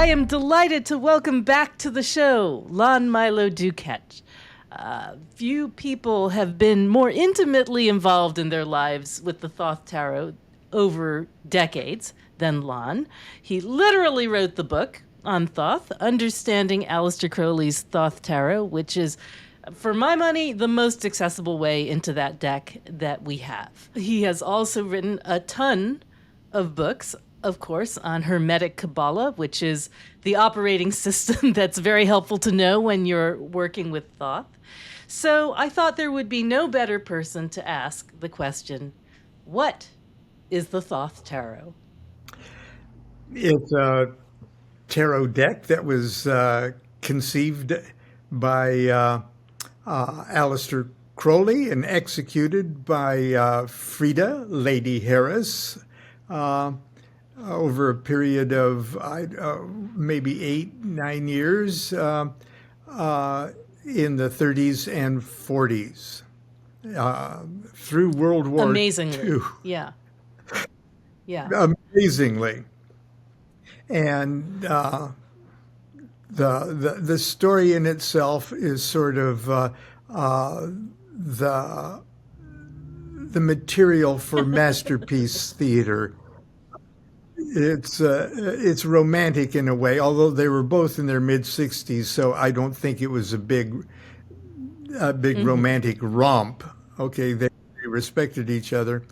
I am delighted to welcome back to the show Lon Milo DuQuette. Few people have been more intimately involved in their lives with the Thoth Tarot over decades than Lon. He literally wrote the book on Thoth, Understanding Aleister Crowley's Thoth Tarot, which is, for my money, the most accessible way into that deck that we have. He has also written a ton of books, of course, on Hermetic Kabbalah, which is the operating system that's very helpful to know when you're working with Thoth. So I thought there would be no better person to ask the question, what is the Thoth Tarot? It's a tarot deck that was conceived by Aleister Crowley and executed by Frieda, Lady Harris, over a period of maybe 8-9 years in the 30s and 40s through World War Amazingly. II. Yeah. Amazingly. And the story in itself is sort of the material for masterpiece theater. It's romantic in a way, although they were both in their mid-60s, so I don't think it was a big romantic romp. Okay, they respected each other.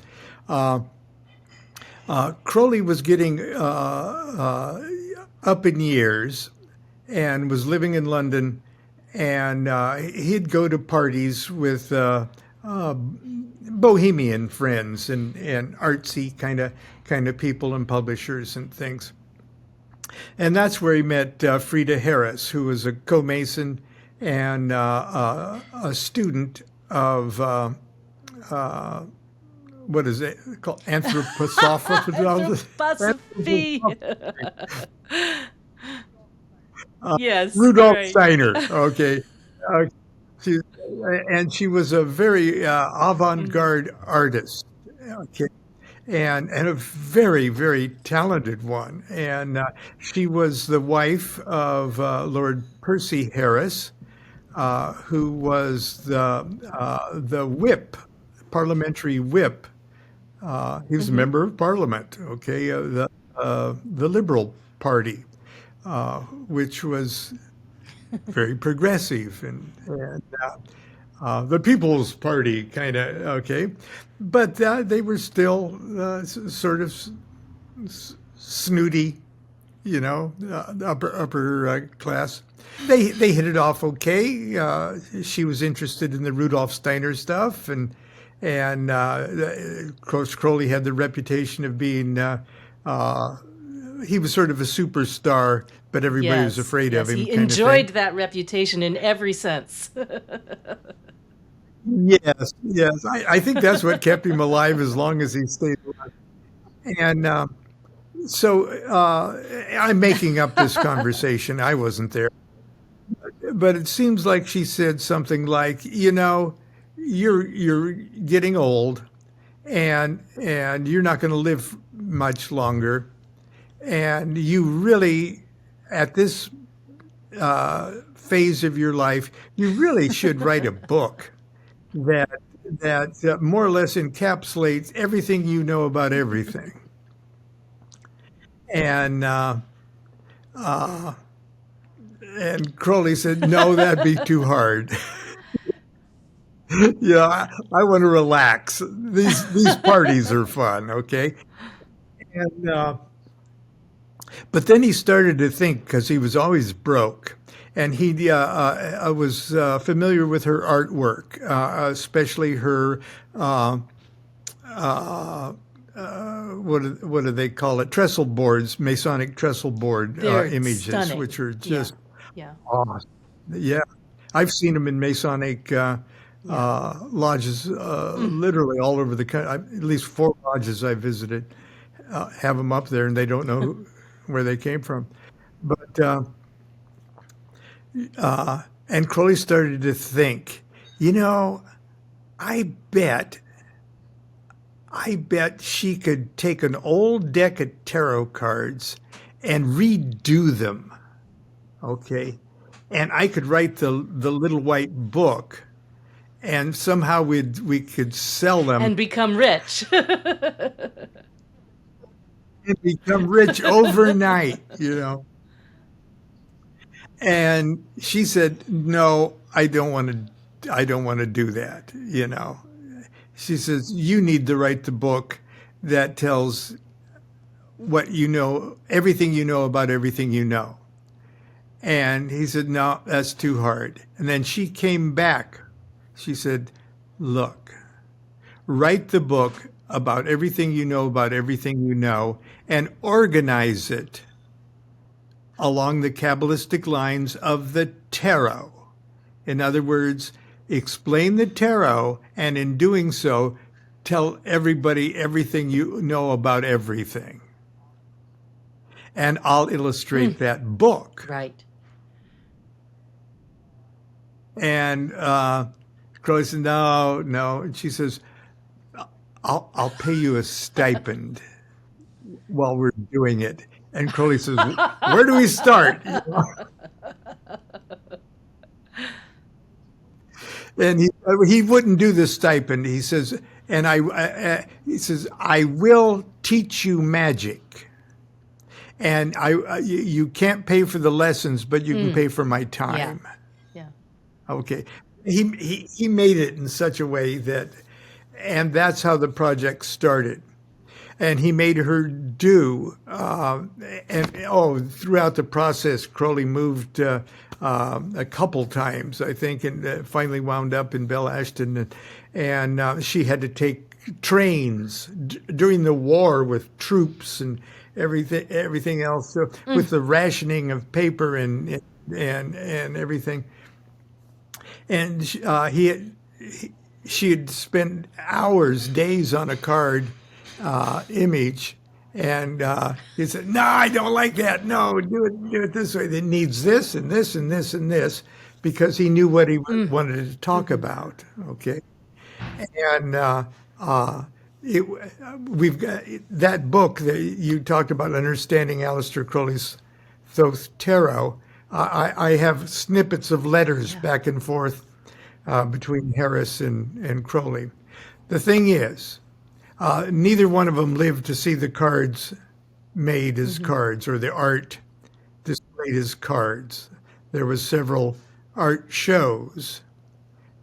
Crowley was getting up in years and was living in London, and he'd go to parties with bohemian friends and artsy kind of people and publishers and things. And that's where he met Frieda Harris, who was a co-mason and a student of what is it called? Anthroposophy. Yes. Rudolf right. Steiner. Okay. She was a very avant-garde artist. Okay. And a very, very talented one. And she was the wife of Lord Percy Harris, who was the whip, parliamentary whip. He was a member of Parliament, okay, the Liberal Party, which was very progressive, and the People's Party kind of, okay. But they were still sort of snooty, you know, upper class. They hit it off okay. She was interested in the Rudolf Steiner stuff, and of course Crowley had the reputation of being he was sort of a superstar, but everybody was afraid of him. He enjoyed that reputation in every sense. Yes. I think that's what kept him alive as long as he stayed alive. And so I'm making up this conversation. I wasn't there. But it seems like she said something like, you know, you're getting old and you're not going to live much longer. And you really, at this phase of your life, you really should write a book that more or less encapsulates everything you know about everything. And Crowley said, no, that'd be too hard. I want to relax. These parties are fun, okay? And but then he started to think, because he was always broke, and he was familiar with her artwork, especially her what do they call it? Trestle boards, Masonic trestle board images, stunning. Which are just awesome. Yeah, I've seen them in Masonic lodges, literally all over the country. At least 4 lodges I visited have them up there, and they don't know where they came from. But and Crowley started to think, you know, I bet she could take an old deck of tarot cards and redo them. Okay. And I could write the little white book, and somehow we could sell them And become rich. and become rich overnight, And she said, "No, I don't want to do that, She says, "You need to write the book that tells what you know, everything you know about everything you know." And he said, "No, that's too hard." And then she came back. She said, "Look, write the book about everything you know about everything you know, and organize it along the Kabbalistic lines of the tarot. In other words, explain the tarot, and in doing so, tell everybody everything you know about everything. And I'll illustrate that book." Right. And Crowley said, "No, no." And she says, I'll pay you a stipend while we're doing it." And Crowley says, "Where do we start?" And he wouldn't do the stipend. He says, "I will teach you magic. And you can't pay for the lessons, but you can pay for my time." Yeah. Okay. He made it in such a way and that's how the project started. And he made her do, throughout the process, Crowley moved a couple times, I think, and finally wound up in Belle Ashton. And she had to take trains during the war with troops and everything else, so with the rationing of paper and everything. And she had spent hours, days on a card image, and he said, "No, I don't like that. No, do it this way. It needs this and this and this and this," because he knew what he wanted to talk about. Okay, and we've got that book that you talked about, Understanding Aleister Crowley's Thoth Tarot. I have snippets of letters back and forth between Harris and Crowley. The thing is, neither one of them lived to see the cards made as cards or the art displayed as cards. There was several art shows,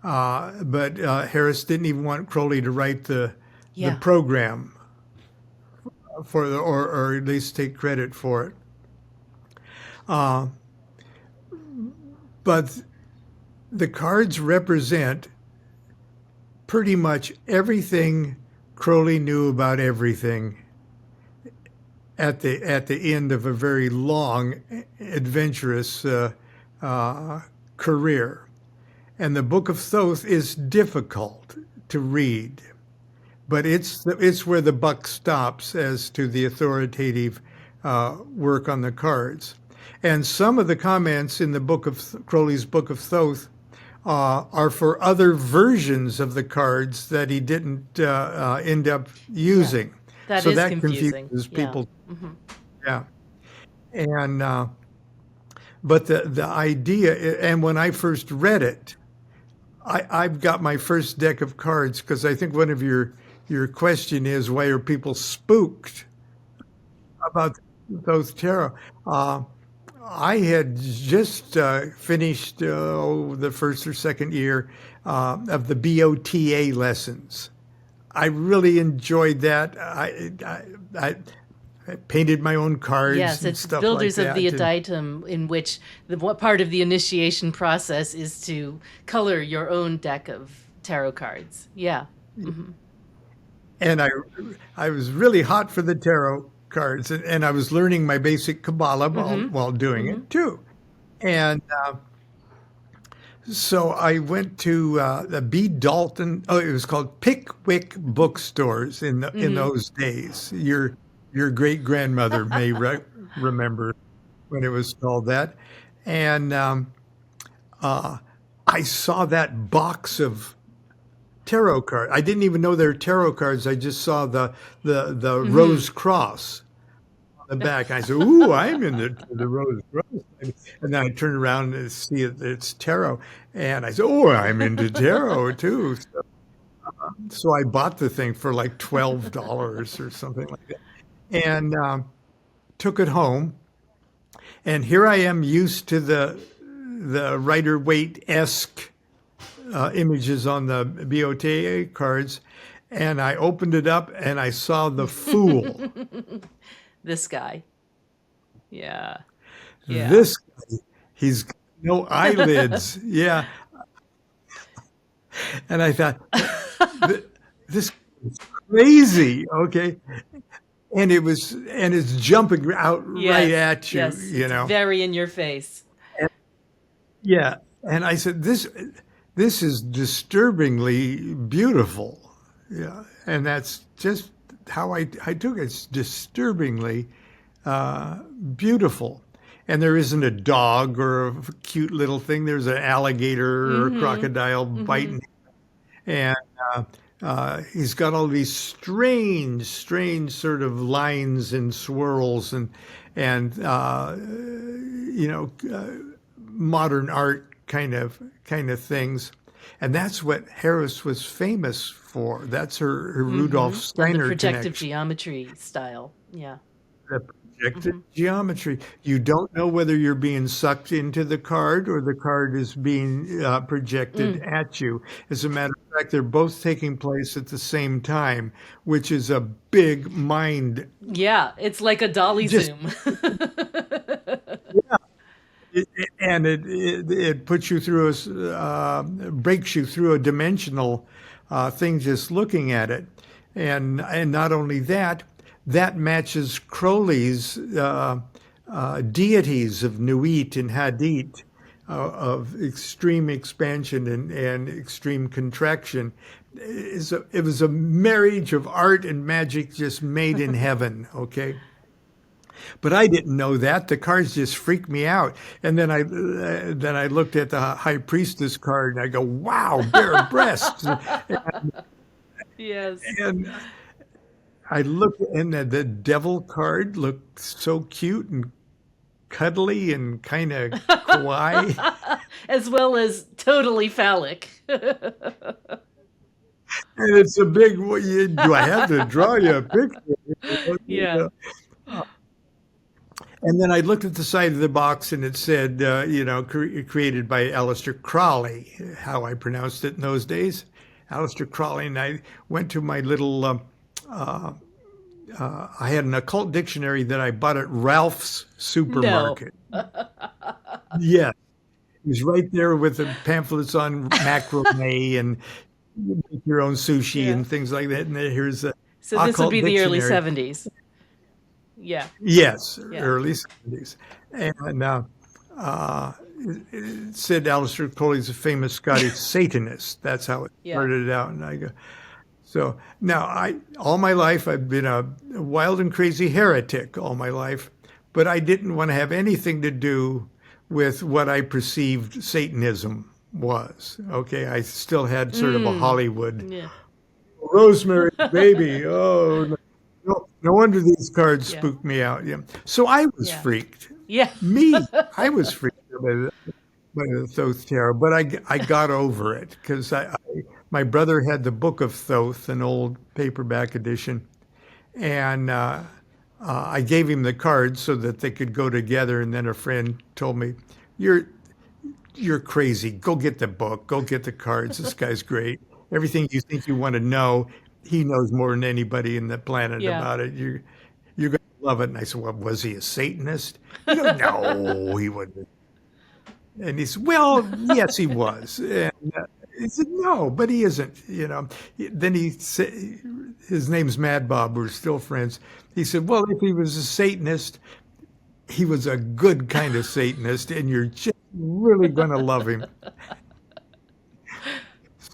but Harris didn't even want Crowley to write the program for or at least take credit for it. But the cards represent pretty much everything Crowley knew about everything at the end of a very long, adventurous career. And the Book of Thoth is difficult to read, but it's where the buck stops as to the authoritative work on the cards. And some of the comments in the Crowley's Book of Thoth are for other versions of the cards that he didn't end up using. Yeah, so is that confusing. confuses people. Yeah. Mm-hmm. Yeah. And but the idea, and when I first read it, I've got my first deck of cards, because I think one of your question is, why are people spooked about those tarot? I had just finished the first or second year of the BOTA lessons. I really enjoyed that. I painted my own cards. Yes, and it's stuff Builders like of the that. Aditum, in which what part of the initiation process is to color your own deck of tarot cards. Yeah. Mm-hmm. And I was really hot for the tarot cards, and I was learning my basic Kabbalah while doing it too. And so I went to the B. Dalton. Oh, it was called Pickwick Bookstores in those days. Your great grandmother may remember when it was called that. And I saw that box of tarot cards. I didn't even know they were tarot cards. I just saw the Rose Cross the back. And I said, "Ooh, I'm in the rose." And then I turned around and see it's tarot, and I said, "Oh, I'm into tarot too." So I bought the thing for like $12 or something like that, and took it home. And here I am, used to the Rider-Waite-esque images on the BOTA cards, and I opened it up and I saw the Fool. This guy. Yeah. This guy, he's got no eyelids. Yeah. And I thought, this is crazy. Okay. And it's jumping out right at you, Yes. It's very in your face. Yeah. And I said, this is disturbingly beautiful. Yeah. And that's just how I took it. It's disturbingly beautiful. And there isn't a dog or a cute little thing. There's an alligator or a crocodile biting. And he's got all these strange sort of lines and swirls and modern art kind of things. And that's what Harris was famous for. That's her Rudolf Steiner and the projective connection. geometry style. Yeah. The projective geometry. You don't know whether you're being sucked into the card or the card is being projected at you. As a matter of fact, they're both taking place at the same time, which is a big mind. Yeah, it's like a dolly zoom. And it puts you through breaks you through a dimensional thing just looking at it, and not only that, that matches Crowley's deities of Nuit and Hadit, of extreme expansion and extreme contraction. It was a marriage of art and magic just made in heaven. Okay. But I didn't know that. The cards just freaked me out. And then I looked at the High Priestess card and I go, wow, bare breasts. Yes. And I looked, and the Devil card looked so cute and cuddly and kind of kawaii. As well as totally phallic. And it's a big, do I have to draw you a picture? Yeah. And then I looked at the side of the box and it said, created by Aleister Crowley, how I pronounced it in those days. Aleister Crowley. And I went to my little, I had an occult dictionary that I bought at Ralph's supermarket. No. Yeah. It was right there with the pamphlets on macrame and make your own sushi and things like that. And here's a So this would be the early dictionary. 70s. Yeah. Yes, early 70s. And it said Aleister Crowley's a famous Scottish Satanist. That's how it started out. And I go, so now all my life I've been a wild and crazy heretic all my life, but I didn't want to have anything to do with what I perceived Satanism was. Okay, I still had sort of a Hollywood. Yeah. Rosemary, baby. Oh, no wonder these cards spooked me out. Yeah. So I was freaked. Yeah. I was freaked by the Thoth Tarot, but I got over it because my brother had the Book of Thoth, an old paperback edition, and I gave him the cards so that they could go together. And then a friend told me, "You're crazy. Go get the book. Go get the cards. This guy's great. Everything you think you want to know, he knows more than anybody in the planet about it. You're going to love it." And I said, "Well, was he a Satanist?" No, he wasn't. And he said, "Well, yes, he was." And he said, "No, but he isn't." Then he said, his name's Mad Bob. We're still friends. He said, "Well, if he was a Satanist, he was a good kind of Satanist, and you're just really going to love him."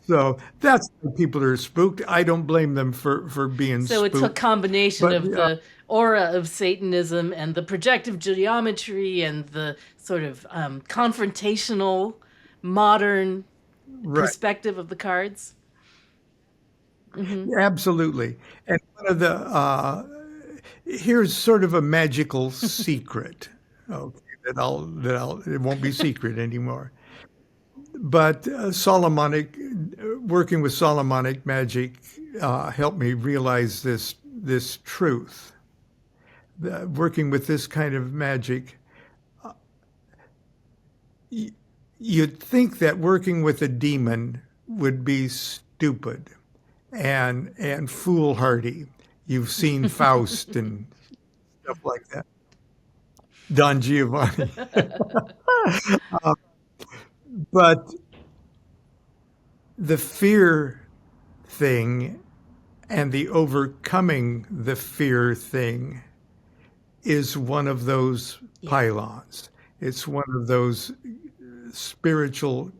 So that's why people are spooked. I don't blame them for being spooked. So it's a combination of the aura of Satanism and the projective geometry and the sort of confrontational modern perspective of the cards. Mm-hmm. Absolutely. And one of the here's sort of a magical secret. Okay, it won't be secret anymore. But working with Solomonic magic helped me realize this truth. Working with this kind of magic, you'd think that working with a demon would be stupid and foolhardy. You've seen Faust and stuff like that. Don Giovanni. But the fear thing and the overcoming the fear thing is one of those pylons. It's one of those spiritual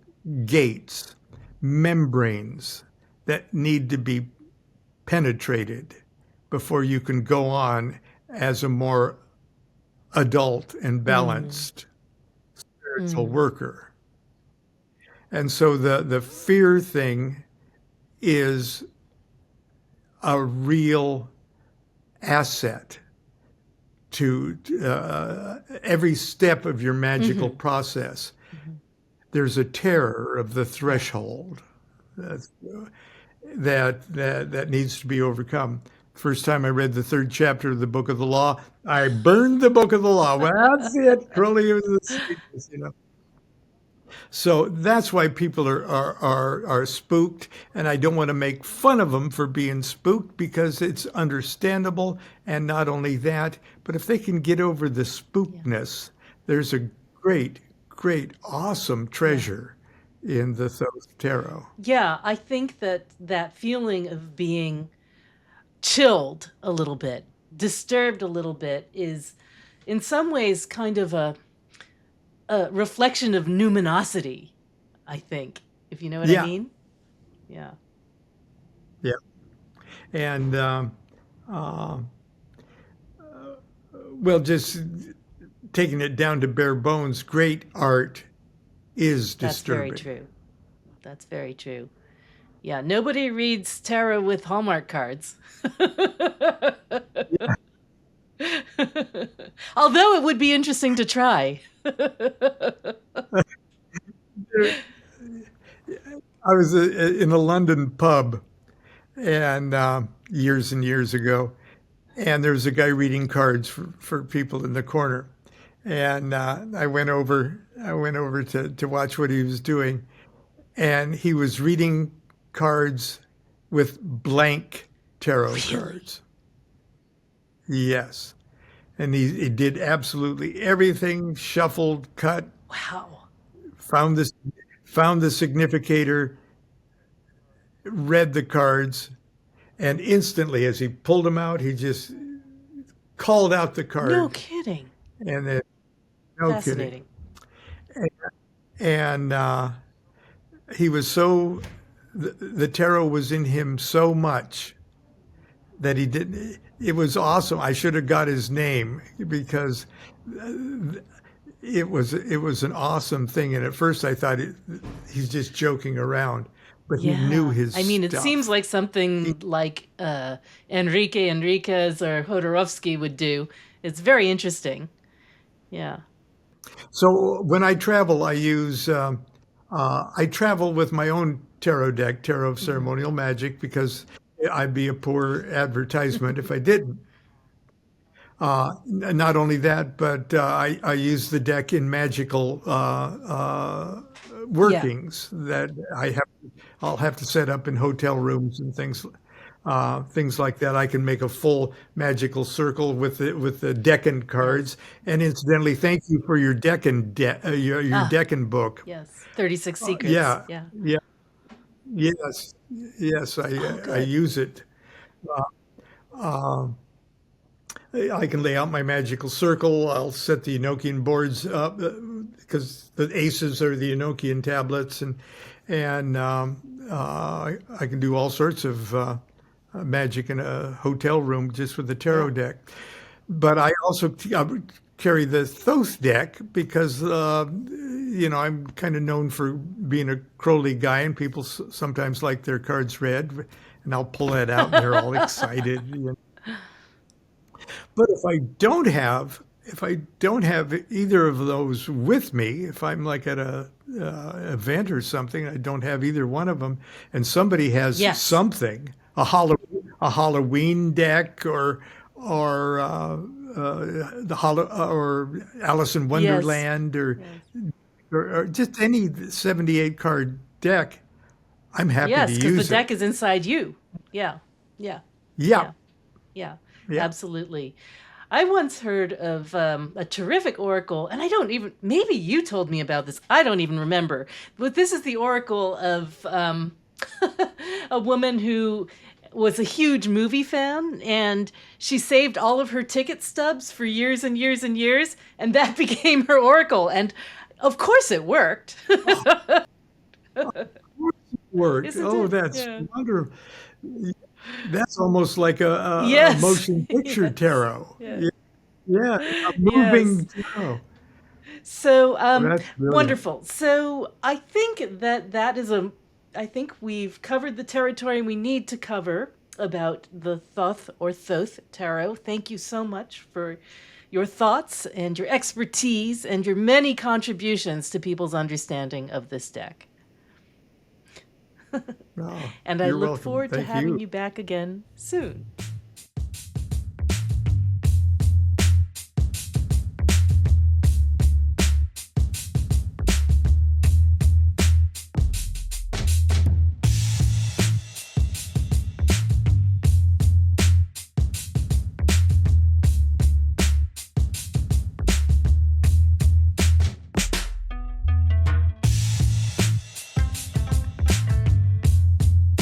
gates, membranes that need to be penetrated before you can go on as a more adult and balanced spiritual worker. And so the fear thing is a real asset to every step of your magical process. There's a terror of the threshold that needs to be overcome. First time I read the third chapter of the Book of the Law, I burned the Book of the Law. Well, that's it. Crowley was the sweetness, So that's why people are spooked, and I don't want to make fun of them for being spooked because it's understandable. And not only that, but if they can get over the spookedness, there's a great, awesome treasure in the Thoth Tarot. Yeah, I think that feeling of being chilled a little bit, disturbed a little bit, is in some ways kind of a reflection of numinosity, I think, if you know what I mean. Yeah. Yeah. And, well, just taking it down to bare bones, great art is disturbing. That's very true. That's very true. Yeah, nobody reads tarot with Hallmark cards. Although it would be interesting to try. I was in a London pub and years and years ago, and there was a guy reading cards for people in the corner, and I went over to watch what he was doing, and he was reading cards with blank tarot cards. Yes. And he did absolutely everything, shuffled, cut. Wow. Found the significator, read the cards, and instantly as he pulled them out, he just called out the card. No kidding. And then, Fascinating. Kidding. And he was the tarot was in him so much that he didn't. It was awesome. I should have got his name because it was an awesome thing. And at first I thought he's just joking around, but he knew his I mean, it stuff. seems like something like Enrique Enriquez or Jodorowsky would do. It's very interesting. Yeah. So when I travel, I use I travel with my own tarot deck, Tarot of Ceremonial Magic, because I'd be a poor advertisement if I didn't. Not only that, but I use the deck in magical workings that I'll have to set up in hotel rooms and things like that. I can make a full magical circle with the Deccan cards. And incidentally, thank you for your Deccan your Deccan book. Yes, 36 Secrets. Yeah. Yes, I use it. I can lay out my magical circle. I'll set the Enochian boards up because the aces are the Enochian tablets, and I can do all sorts of magic in a hotel room just with the tarot deck. But I also carry the Thoth deck because I'm kind of known for being a Crowley guy, and people sometimes like their cards read, and I'll pull that out, and they're all excited. But if I don't have either of those with me, if I'm like at a event or something, I don't have either one of them, and somebody has Yes. something, a Halloween deck the or Alice in Yes. Wonderland Yes. or just any 78 card deck, I'm happy to Yes, because the use it. deck is inside you. Yeah. Yeah. Yeah, Yeah. Yeah. yeah. Absolutely. I once heard of a terrific oracle, and I don't even, maybe you told me about this. I don't even remember. But this is the oracle of a woman who was a huge movie fan, and she saved all of her ticket stubs for years and years and years, and that became her oracle. And of course it worked. Worked. Isn't Oh, it? that's Yeah. wonderful. That's almost like a Yes. motion picture Yes. tarot. Yes. Yeah, yeah, a Yes. moving tarot. So, Oh, that's brilliant. wonderful. So, I think that is a. I think we've covered the territory we need to cover about the Thoth or Thoth tarot. Thank you so much for your thoughts and your expertise and your many contributions to people's understanding of this deck. Oh, And I you're look welcome. forward to Thank having you. you back again soon.